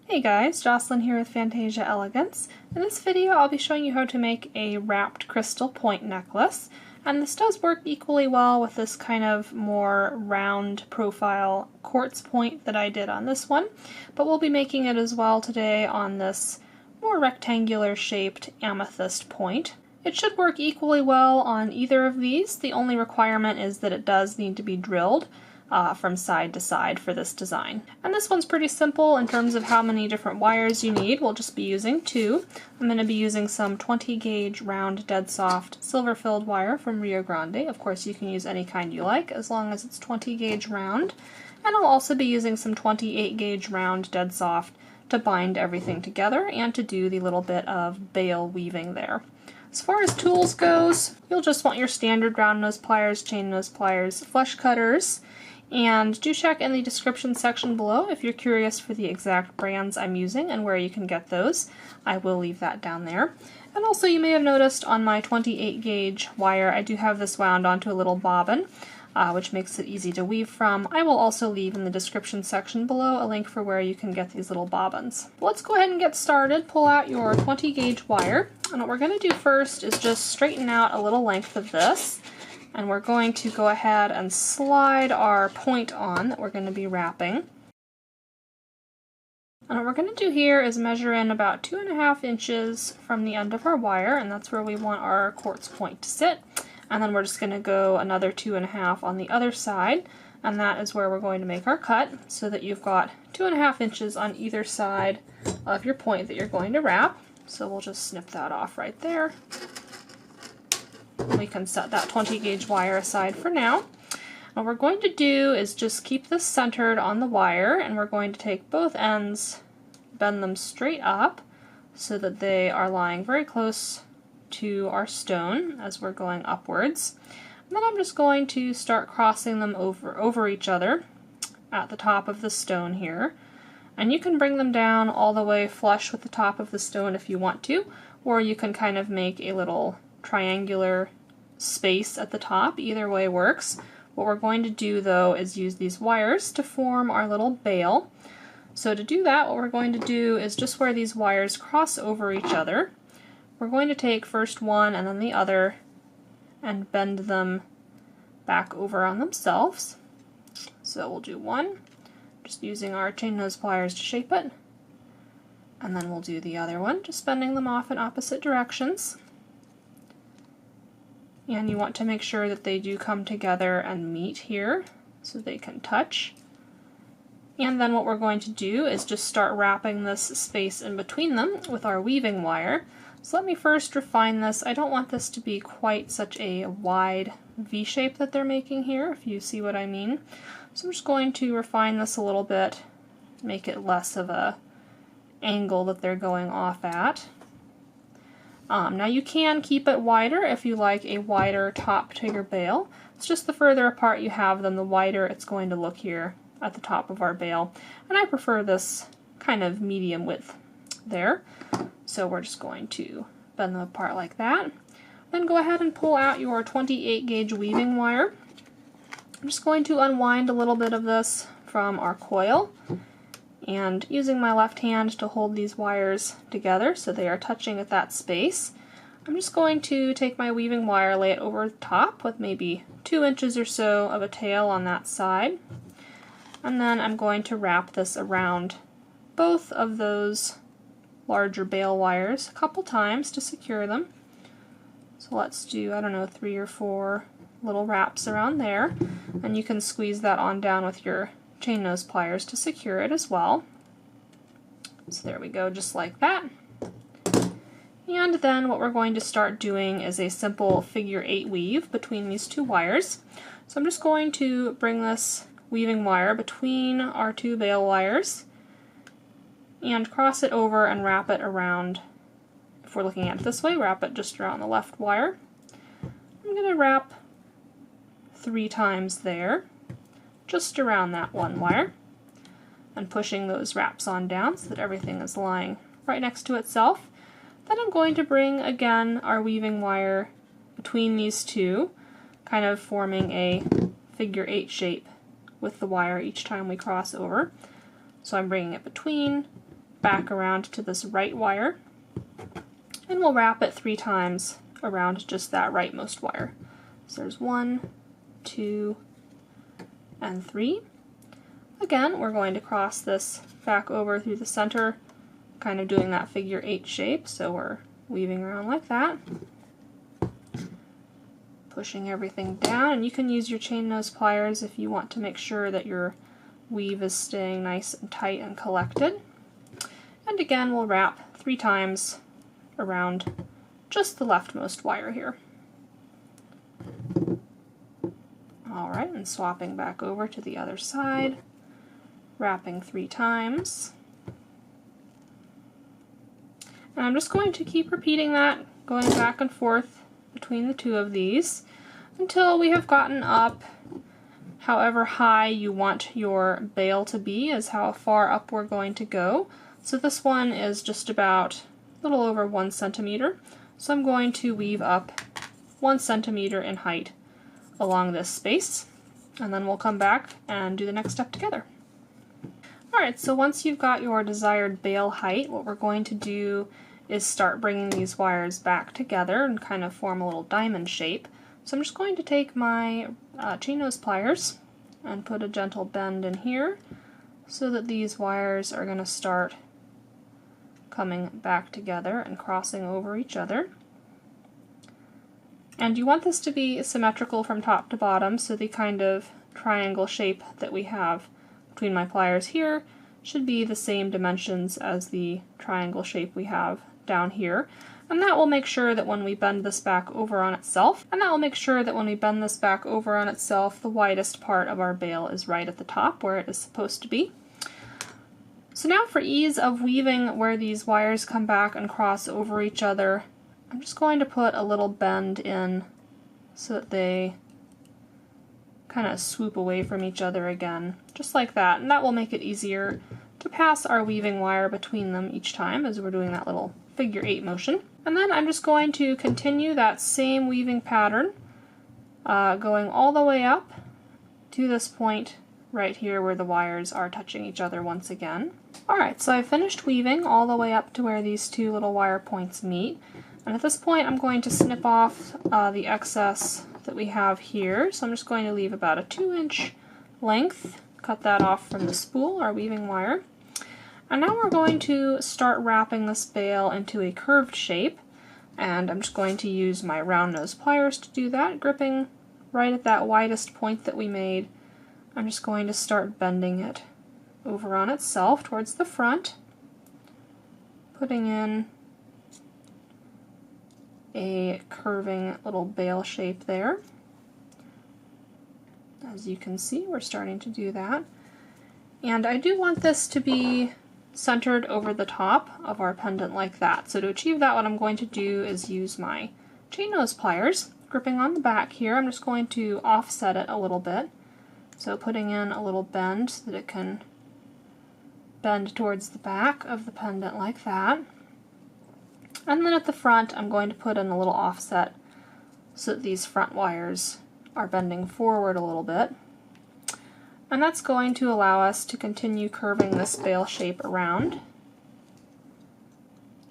Hey guys, Jocelyn here with Fantasia Elegance. In this video I'll be showing you how to make a wrapped crystal point necklace, and this does work equally well with this kind of more round profile quartz point that I did on this one, but we'll be making it as well today on this more rectangular shaped amethyst point. It should work equally well on either of these. The only requirement is that it does need to be drilled from side to side for this design. And this one's pretty simple in terms of how many different wires you need. We'll just be using two. I'm going to be using some 20 gauge round dead soft silver filled wire from Rio Grande. Of course you can use any kind you like as long as it's 20 gauge round. And I'll also be using some 28 gauge round dead soft to bind everything together and to do the little bit of bail weaving there. As far as tools goes, you'll just want your standard round nose pliers, chain nose pliers, flush cutters, and do check in the description section below if you're curious for the exact brands I'm using and where you can get those. I will leave that down there. And also you may have noticed on my 28 gauge wire I do have this wound onto a little bobbin, which makes it easy to weave from. I will also leave in the description section below a link for where you can get these little bobbins. Let's go ahead and get started. Pull out your 20 gauge wire, and what we're going to do first is just straighten out a little length of this. And we're going to go ahead and slide our point on that we're going to be wrapping. And what we're going to do here is measure in about 2.5 inches from the end of our wire, and that's where we want our quartz point to sit. And then we're just going to go another 2.5 on the other side, and that is where we're going to make our cut, so that you've got 2.5 inches on either side of your point that you're going to wrap. So we'll just snip that off right there. We can set that 20 gauge wire aside for now. What we're going to do is just keep this centered on the wire, and we're going to take both ends, bend them straight up so that they are lying very close to our stone as we're going upwards. And then I'm just going to start crossing them over each other at the top of the stone here. And you can bring them down all the way flush with the top of the stone if you want to, or you can kind of make a little triangular space at the top. Either way works. What we're going to do though is use these wires to form our little bail. So to do that, what we're going to do is just where these wires cross over each other, we're going to take first one and then the other and bend them back over on themselves. So we'll do one, just using our chain nose pliers to shape it, and then we'll do the other one, just bending them off in opposite directions. And you want to make sure that they do come together and meet here so they can touch. And then what we're going to do is just start wrapping this space in between them with our weaving wire. So let me first refine this. I don't want this to be quite such a wide V shape that they're making here, if you see what I mean. So I'm just going to refine this a little bit, make it less of a angle that they're going off at. Now you can keep it wider if you like a wider top to your bail. It's just the further apart you have them, the wider it's going to look here at the top of our bail. And I prefer this kind of medium width there. So we're just going to bend them apart like that. Then go ahead and pull out your 28 gauge weaving wire. I'm just going to unwind a little bit of this from our coil, and using my left hand to hold these wires together so they are touching at that space, I'm just going to take my weaving wire, lay it over the top with maybe 2 inches or so of a tail on that side, and then I'm going to wrap this around both of those larger bail wires a couple times to secure them. So let's do, I don't know, 3 or 4 little wraps around there, and you can squeeze that on down with your chain nose pliers to secure it as well. So there we go, just like that. And then what we're going to start doing is a simple figure 8 weave between these two wires. So I'm just going to bring this weaving wire between our two bail wires and cross it over and wrap it around. If we're looking at it this way, wrap it just around the left wire. I'm going to wrap 3 times there, just around that one wire, and pushing those wraps on down so that everything is lying right next to itself. Then I'm going to bring again our weaving wire between these two, kind of forming a figure 8 shape with the wire each time we cross over. So I'm bringing it between, back around to this right wire, and we'll wrap it 3 times around just that rightmost wire. So there's 1, 2, and 3. Again, we're going to cross this back over through the center, kind of doing that figure 8 shape, so we're weaving around like that, pushing everything down, and you can use your chain nose pliers if you want to make sure that your weave is staying nice and tight and collected. And again, we'll wrap 3 times around just the leftmost wire here. Alright, and swapping back over to the other side, wrapping 3 times. And I'm just going to keep repeating that, going back and forth between the 2 of these until we have gotten up however high you want your bail to be is how far up we're going to go. So this one is just about a little over 1 centimeter. So I'm going to weave up 1 centimeter in height along this space, and then we'll come back and do the next step together. Alright, so once you've got your desired bail height, what we're going to do is start bringing these wires back together and kind of form a little diamond shape. So I'm just going to take my chain nose pliers and put a gentle bend in here so that these wires are going to start coming back together and crossing over each other. And you want this to be symmetrical from top to bottom, so the kind of triangle shape that we have between my pliers here should be the same dimensions as the triangle shape we have down here. And that will make sure that when we bend this back over on itself, the widest part of our bail is right at the top where it is supposed to be. So now for ease of weaving where these wires come back and cross over each other, I'm just going to put a little bend in so that they kind of swoop away from each other again, just like that. And that will make it easier to pass our weaving wire between them each time as we're doing that little figure 8 motion. And then I'm just going to continue that same weaving pattern, going all the way up to this point right here where the wires are touching each other once again. Alright, so I've finished weaving all the way up to where these 2 little wire points meet. And at this point I'm going to snip off the excess that we have here. So I'm just going to leave about a 2-inch length, cut that off from the spool, our weaving wire. And now we're going to start wrapping this bail into a curved shape, and I'm just going to use my round nose pliers to do that, gripping right at that widest point that we made. I'm just going to start bending it over on itself towards the front, putting in a curving little bail shape there. As you can see, we're starting to do that. And I do want this to be centered over the top of our pendant like that. So to achieve that, what I'm going to do is use my chain nose pliers, gripping on the back here. I'm just going to offset it a little bit. So putting in a little bend so that it can bend towards the back of the pendant like that. And then at the front, I'm going to put in a little offset so that these front wires are bending forward a little bit. And that's going to allow us to continue curving this bail shape around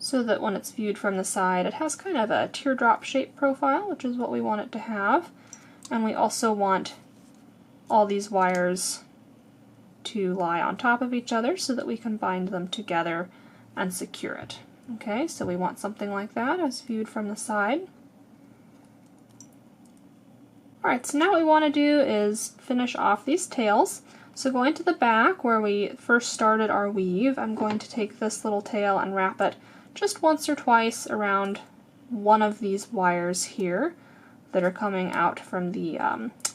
so that when it's viewed from the side, it has kind of a teardrop shape profile, which is what we want it to have. And we also want all these wires to lie on top of each other so that we can bind them together and secure it. Okay, so we want something like that as viewed from the side. Alright, so now what we want to do is finish off these tails. So going to the back where we first started our weave, I'm going to take this little tail and wrap it just once or twice around one of these wires here that are coming out from the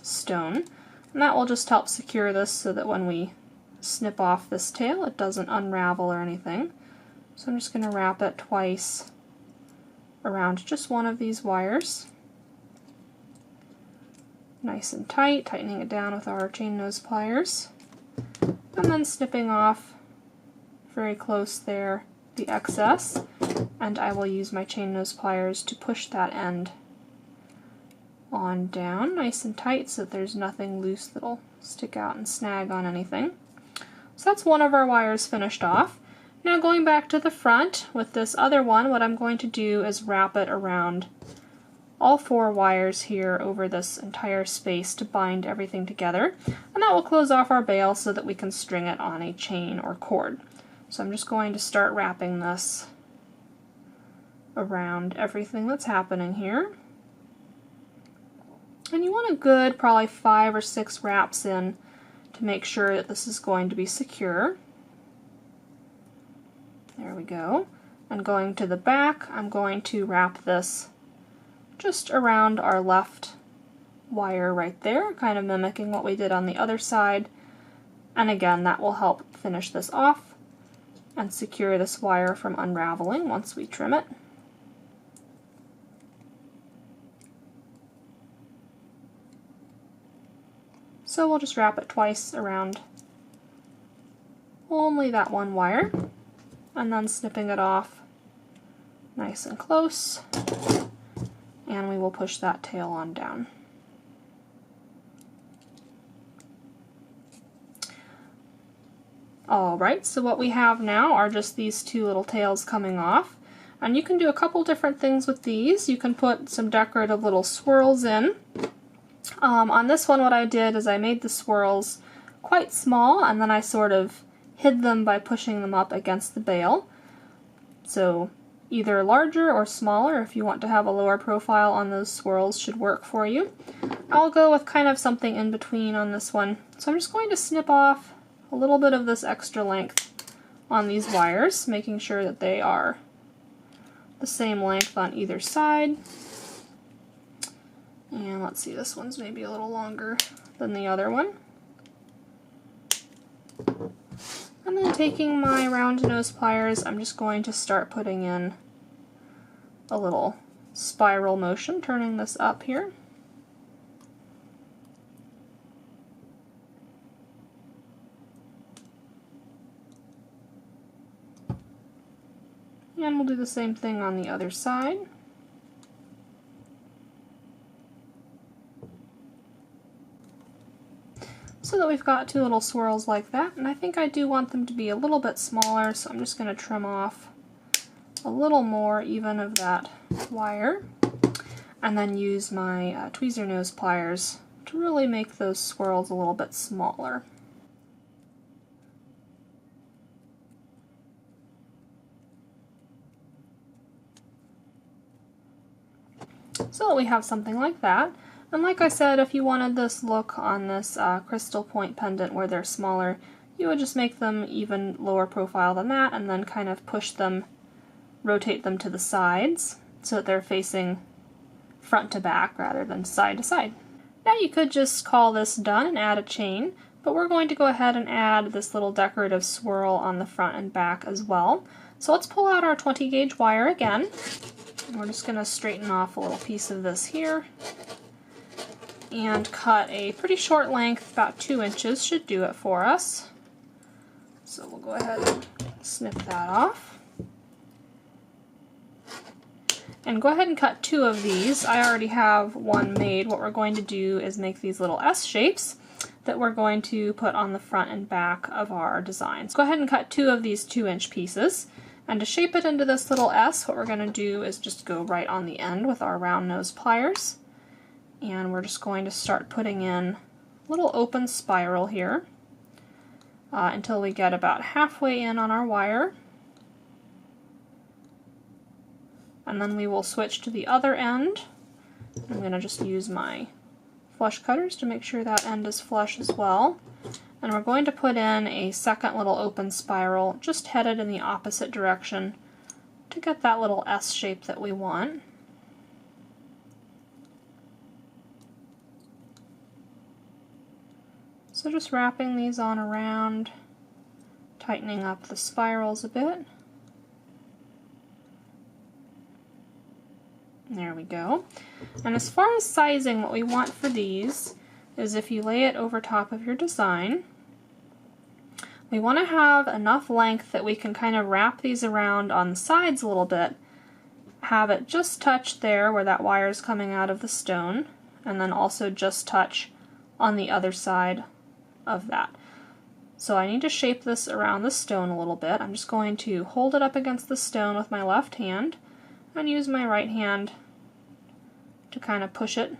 stone. And that will just help secure this so that when we snip off this tail, it doesn't unravel or anything. So I'm just going to wrap it twice around just one of these wires. Nice and tight, tightening it down with our chain nose pliers. And then snipping off very close there the excess. And I will use my chain nose pliers to push that end on down nice and tight so that there's nothing loose that'll stick out and snag on anything. So that's one of our wires finished off. Now going back to the front with this other one, what I'm going to do is wrap it around all 4 wires here over this entire space to bind everything together, and that will close off our bail so that we can string it on a chain or cord. So I'm just going to start wrapping this around everything that's happening here. And you want a good probably 5 or 6 wraps in to make sure that this is going to be secure. There we go. And going to the back, I'm going to wrap this just around our left wire right there, kind of mimicking what we did on the other side. And again, that will help finish this off and secure this wire from unraveling once we trim it. So we'll just wrap it twice around only that one wire, and then snipping it off nice and close, and we will push that tail on down. Alright, so what we have now are just these 2 little tails coming off, and you can do a couple different things with these. You can put some decorative little swirls in. On this one, what I did is I made the swirls quite small, and then I sort of hid them by pushing them up against the bail. So either larger or smaller, if you want to have a lower profile on those swirls, should work for you. I'll go with kind of something in between on this one. So I'm just going to snip off a little bit of this extra length on these wires, making sure that they are the same length on either side. And let's see, this one's maybe a little longer than the other one. And then taking my round nose pliers, I'm just going to start putting in a little spiral motion, turning this up here. And we'll do the same thing on the other side. So that we've got 2 little swirls like that, and I think I do want them to be a little bit smaller, so I'm just going to trim off a little more even of that wire, and then use my tweezer nose pliers to really make those swirls a little bit smaller. So that we have something like that. And like I said, if you wanted this look on this crystal point pendant where they're smaller, you would just make them even lower profile than that, and then kind of push them, rotate them to the sides so that they're facing front to back rather than side to side. Now you could just call this done and add a chain, but we're going to go ahead and add this little decorative swirl on the front and back as well. So let's pull out our 20 gauge wire again. And we're just going to straighten off a little piece of this here and cut a pretty short length, about 2 inches should do it for us. So we'll go ahead and snip that off. And go ahead and cut 2 of these. I already have one made. What we're going to do is make these little S shapes that we're going to put on the front and back of our design. So go ahead and cut 2 of these 2-inch pieces. And to shape it into this little S, what we're going to do is just go right on the end with our round nose pliers. And we're just going to start putting in a little open spiral here until we get about halfway in on our wire. And then we will switch to the other end. I'm going to just use my flush cutters to make sure that end is flush as well. And we're going to put in a second little open spiral, just headed in the opposite direction to get that little S shape that we want. So just wrapping these on around, tightening up the spirals a bit. There we go. And as far as sizing, what we want for these is if you lay it over top of your design, we want to have enough length that we can kind of wrap these around on the sides a little bit, have it just touch there where that wire is coming out of the stone, and then also just touch on the other side of that. So I need to shape this around the stone a little bit. I'm just going to hold it up against the stone with my left hand and use my right hand to kind of push it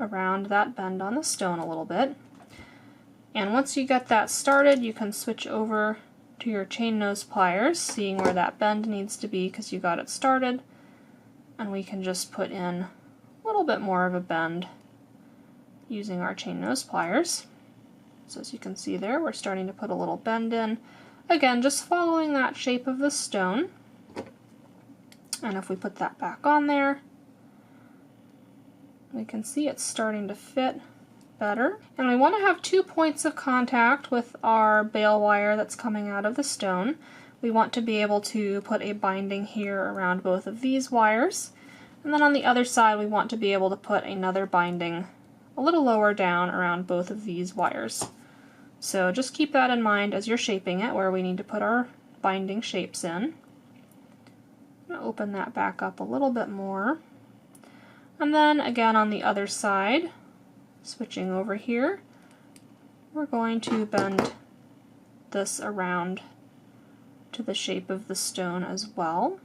around that bend on the stone a little bit. And once you get that started, you can switch over to your chain nose pliers, seeing where that bend needs to be because you got it started, and we can just put in a little bit more of a bend using our chain nose pliers. So as you can see there, we're starting to put a little bend in. Again, just following that shape of the stone. And if we put that back on there, we can see it's starting to fit better. And we want to have 2 points of contact with our bale wire that's coming out of the stone. We want to be able to put a binding here around both of these wires. And then on the other side, we want to be able to put another binding a little lower down around both of these wires. So just keep that in mind as you're shaping it, where we need to put our binding shapes in. I'm going to open that back up a little bit more. And then again on the other side, switching over here, we're going to bend this around to the shape of the stone as well.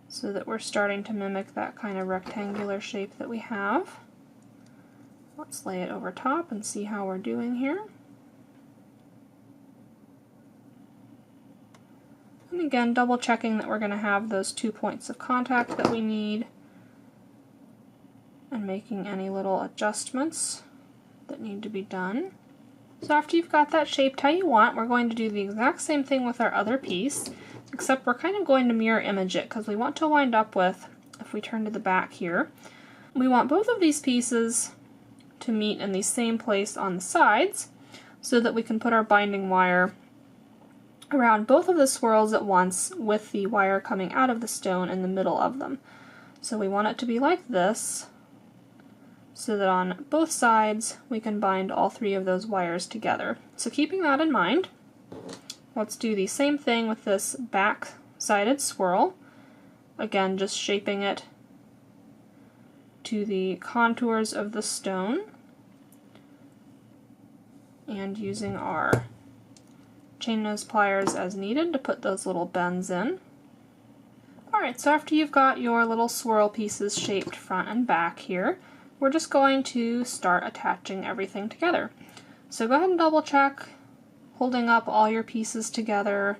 So that we're starting to mimic that kind of rectangular shape that we have. Let's lay it over top and see how we're doing here. And again, double checking that we're going to have those 2 points of contact that we need, and making any little adjustments that need to be done. So after you've got that shaped how you want, we're going to do the exact same thing with our other piece, except we're kind of going to mirror image it because we want to wind up with, if we turn to the back here, we want both of these pieces to meet in the same place on the sides so that we can put our binding wire around both of the swirls at once with the wire coming out of the stone in the middle of them. So we want it to be like this, so that on both sides we can bind all 3 of those wires together. So keeping that in mind, let's do the same thing with this back-sided swirl. Again, just shaping it to the contours of the stone and using our chain nose pliers as needed to put those little bends in. Alright, so after you've got your little swirl pieces shaped front and back here, we're just going to start attaching everything together. So go ahead and double check, holding up all your pieces together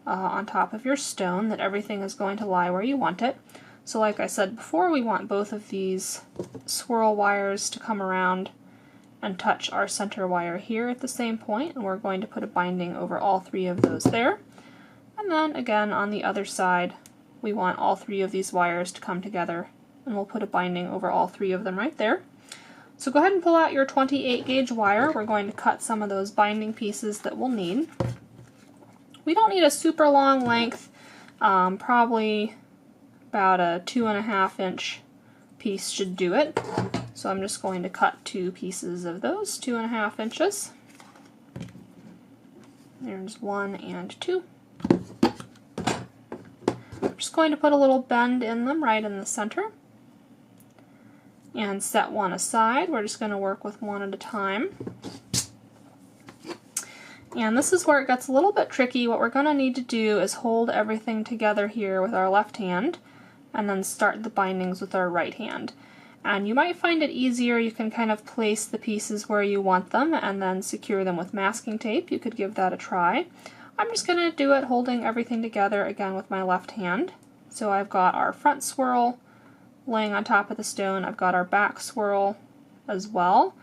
on top of your stone, that everything is going to lie where you want it. So like I said before, we want both of these swirl wires to come around and touch our center wire here at the same point, and we're going to put a binding over all 3 of those there. And then again on the other side, we want all 3 of these wires to come together, and we'll put a binding over all 3 of them right there. So go ahead and pull out your 28 gauge wire. We're going to cut some of those binding pieces that we'll need. We don't need a super long length, probably about a 2.5 inch piece should do it. So I'm just going to cut 2 pieces of those, 2.5 inches. There's 1 and 2. I'm just going to put a little bend in them right in the center and set one aside. We're just going to work with one at a time. And this is where it gets a little bit tricky. What we're going to need to do is hold everything together here with our left hand and then start the bindings with our right hand. And you might find it easier, you can kind of place the pieces where you want them and then secure them with masking tape. You could give that a try. I'm just going to do it holding everything together again with my left hand. So I've got our front swirl laying on top of the stone, I've got our back swirl as well.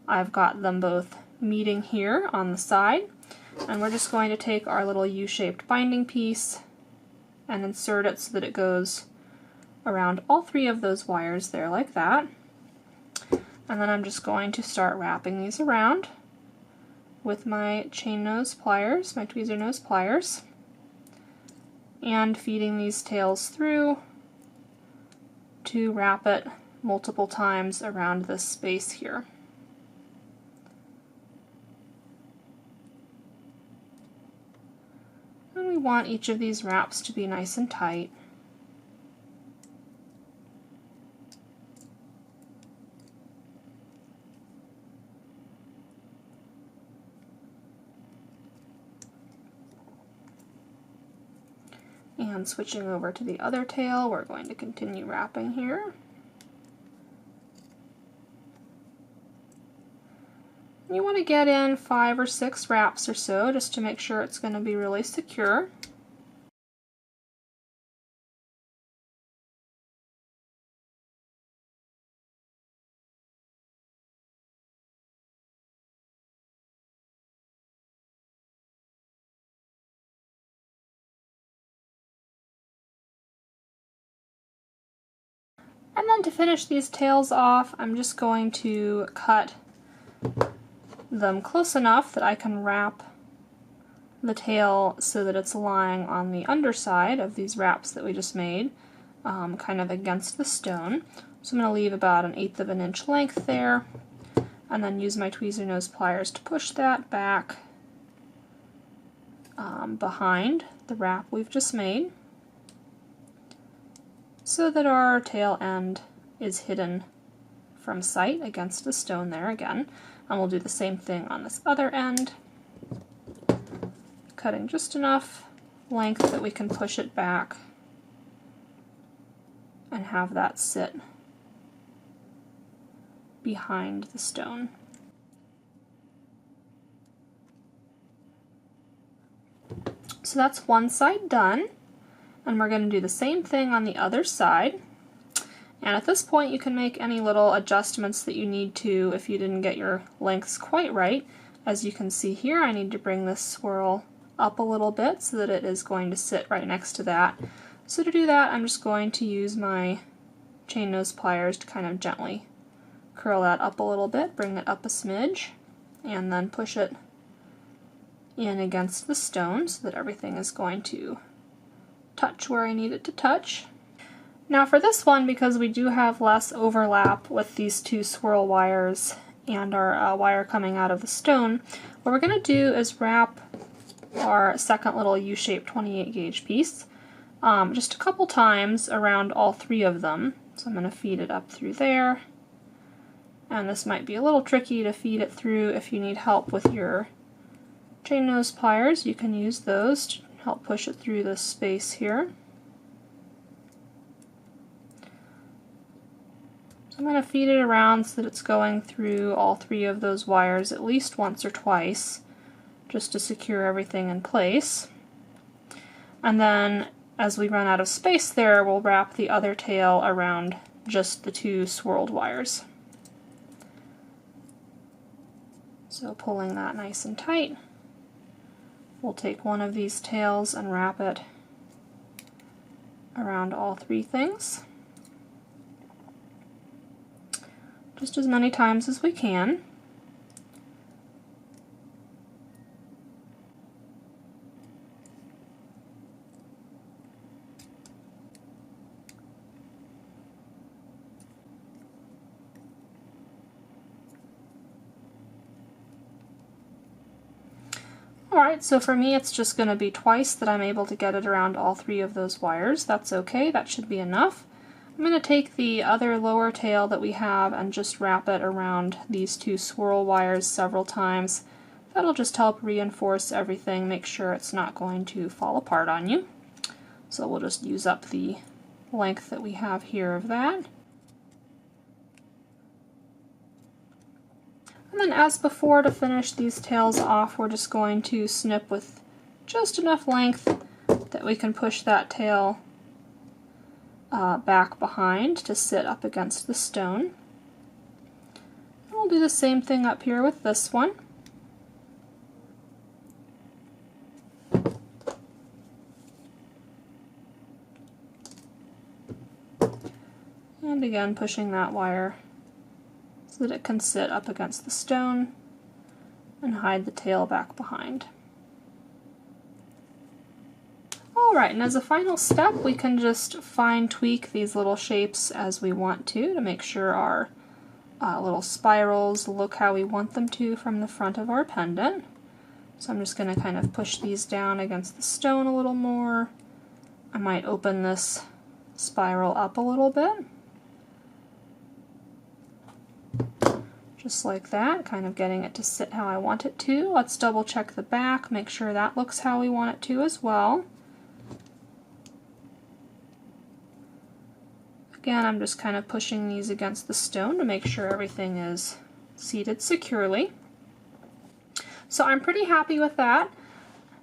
I've got them both meeting here on the side, and we're just going to take our little U-shaped binding piece and insert it so that it goes around all 3 of those wires there like that. And then I'm just going to start wrapping these around with my chain nose pliers, my tweezer nose pliers, and feeding these tails through to wrap it multiple times around this space here. And we want each of these wraps to be nice and tight. And switching over to the other tail, we're going to continue wrapping here. You want to get in 5 or 6 wraps or so just to make sure it's going to be really secure. And then to finish these tails off, I'm just going to cut them close enough that I can wrap the tail so that it's lying on the underside of these wraps that we just made, kind of against the stone. So I'm going to leave about 1/8 of an inch length there, and then use my tweezer nose pliers to push that back behind the wrap we've just made, so that our tail end is hidden from sight against the stone there again. And we'll do the same thing on this other end, cutting just enough length that we can push it back and have that sit behind the stone. So that's one side done, and we're going to do the same thing on the other side. And at this point you can make any little adjustments that you need to if you didn't get your lengths quite right. As you can see here, I need to bring this swirl up a little bit so that it is going to sit right next to that. So to do that, I'm just going to use my chain nose pliers to kind of gently curl that up a little bit, bring it up a smidge, and then push it in against the stone so that everything is going to touch where I need it to touch. Now for this one, because we do have less overlap with these two swirl wires and our wire coming out of the stone, what we're going to do is wrap our second little U-shaped 28 gauge piece just a couple times around all 3 of them. So I'm going to feed it up through there, and this might be a little tricky to feed it through. If you need help with your chain nose pliers, you can use those to help push it through this space here. So I'm going to feed it around so that it's going through all 3 of those wires at least once or twice, just to secure everything in place. And then as we run out of space there, we'll wrap the other tail around just the 2 swirled wires. So pulling that nice and tight, we'll take one of these tails and wrap it around all 3 things, just as many times as we can. Alright, so for me it's just going to be twice that I'm able to get it around all 3 of those wires. That's okay, that should be enough. I'm going to take the other lower tail that we have and just wrap it around these 2 swirl wires several times. That'll just help reinforce everything, make sure it's not going to fall apart on you. So we'll just use up the length that we have here of that. And then as before, to finish these tails off, we're just going to snip with just enough length that we can push that tail back behind to sit up against the stone. And we'll do the same thing up here with this one. And again, pushing that wire so that it can sit up against the stone and hide the tail back behind. Alright, and as a final step, we can just fine tweak these little shapes as we want to make sure our little spirals look how we want them to from the front of our pendant. So I'm just going to kind of push these down against the stone a little more. I might open this spiral up a little bit. Just like that, kind of getting it to sit how I want it to. Let's double check the back, make sure that looks how we want it to as well. Again, I'm just kind of pushing these against the stone to make sure everything is seated securely. So I'm pretty happy with that.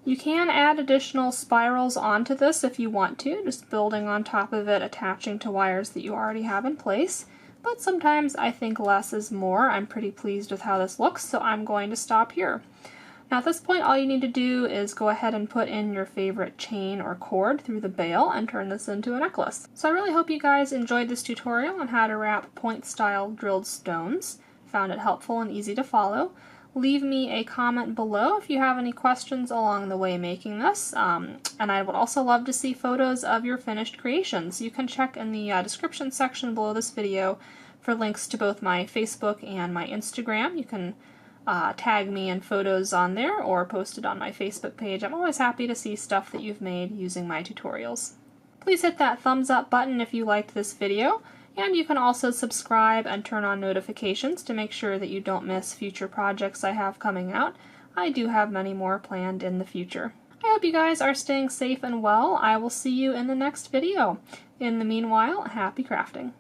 You can add additional spirals onto this if you want to, just building on top of it, attaching to wires that you already have in place. But sometimes I think less is more. I'm pretty pleased with how this looks, so I'm going to stop here. Now at this point, all you need to do is go ahead and put in your favorite chain or cord through the bail and turn this into a necklace. So I really hope you guys enjoyed this tutorial on how to wrap point-style drilled stones. Found it helpful and easy to follow. Leave me a comment below if you have any questions along the way making this, and I would also love to see photos of your finished creations. You can check in the description section below this video for links to both my Facebook and my Instagram. You can tag me in photos on there or post it on my Facebook page. I'm always happy to see stuff that you've made using my tutorials. Please hit that thumbs up button if you liked this video. And you can also subscribe and turn on notifications to make sure that you don't miss future projects I have coming out. I do have many more planned in the future. I hope you guys are staying safe and well. I will see you in the next video. In the meanwhile, happy crafting.